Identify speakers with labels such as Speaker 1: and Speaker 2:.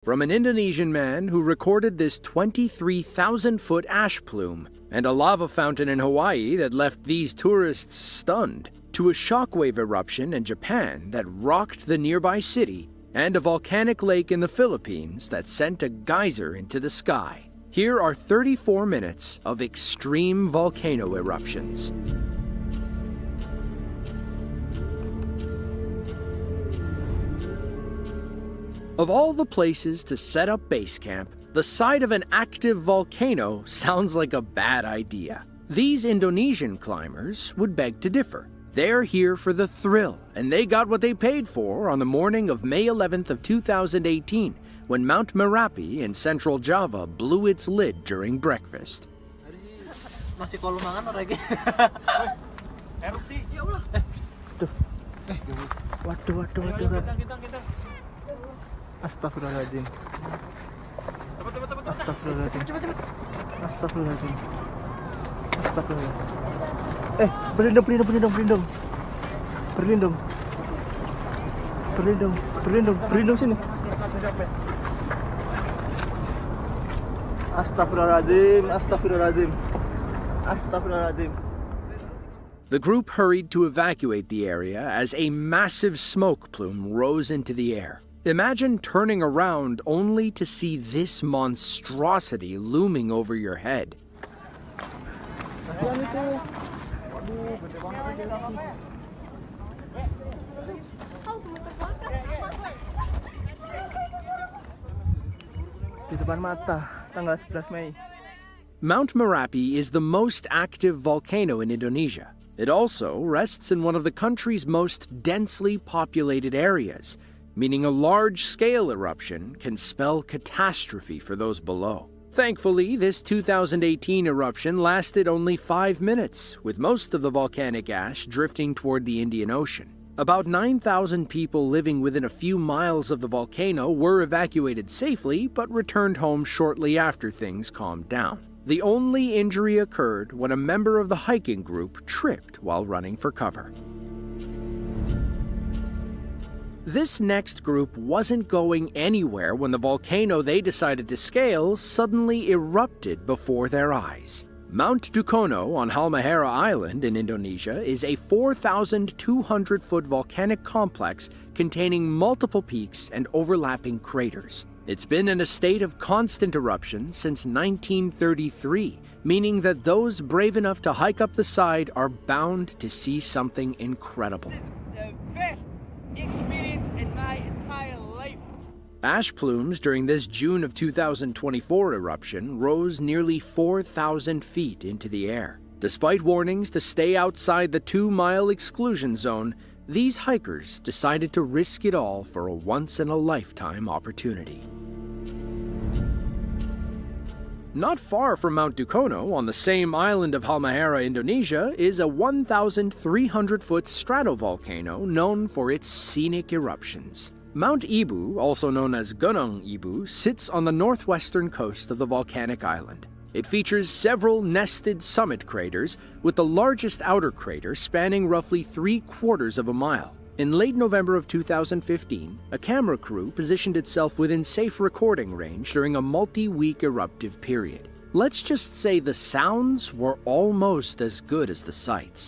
Speaker 1: from an Indonesian man who recorded this 23,000-foot ash plume, and a lava fountain in Hawaii that left these tourists stunned, to a shockwave eruption in Japan that rocked the nearby city, and a volcanic lake in the Philippines that sent a geyser into the sky. Here are 34 minutes of extreme volcano eruptions. Of all the places to set up base camp, the site of an active volcano sounds like a bad idea. These Indonesian climbers would beg to differ. They're here for the thrill, and they got what they paid for on the morning of May 11th of 2018, when Mount Merapi in central Java blew its lid during breakfast.
Speaker 2: Masih kolumangan lagi. Erupsi, ya Allah.
Speaker 3: Waduh. Astagfirullahaladzim. Astagfirullahaladzim. Berlindung sini. Astagfirullahaladzim.
Speaker 1: The group hurried to evacuate the area as a massive smoke plume rose into the air. Imagine turning around only to see this monstrosity looming over your head.
Speaker 3: Di depan mata, tanggal 11 Mei.
Speaker 1: Mount Merapi is the most active volcano in Indonesia. It also rests in one of the country's most densely populated areas, meaning a large-scale eruption can spell catastrophe for those below. Thankfully, this 2018 eruption lasted only 5 minutes, with most of the volcanic ash drifting toward the Indian Ocean. About 9,000 people living within a few miles of the volcano were evacuated safely, but returned home shortly after things calmed down. The only injury occurred when a member of the hiking group tripped while running for cover. This next group wasn't going anywhere when the volcano they decided to scale suddenly erupted before their eyes. Mount Dukono on Halmahera Island in Indonesia is a 4,200-foot volcanic complex containing multiple peaks and overlapping craters. It's been in a state of constant eruption since 1933, meaning that those brave enough to hike up the side are bound to see something incredible.
Speaker 2: The best experience in my entire life.
Speaker 1: Ash plumes during this June of 2024 eruption rose nearly 4,000 feet into the air. Despite warnings to stay outside the 2-mile exclusion zone, these hikers decided to risk it all for a once-in-a-lifetime opportunity. Not far from Mount Dukono, on the same island of Halmahera, Indonesia, is a 1,300-foot stratovolcano known for its scenic eruptions. Mount Ibu, also known as Gunung Ibu, sits on the northwestern coast of the volcanic island. It features several nested summit craters, with the largest outer crater spanning roughly 3/4 of a mile. In late November of 2015, a camera crew positioned itself within safe recording range during a multi-week eruptive period. Let's just say the sounds were almost as good as the sights.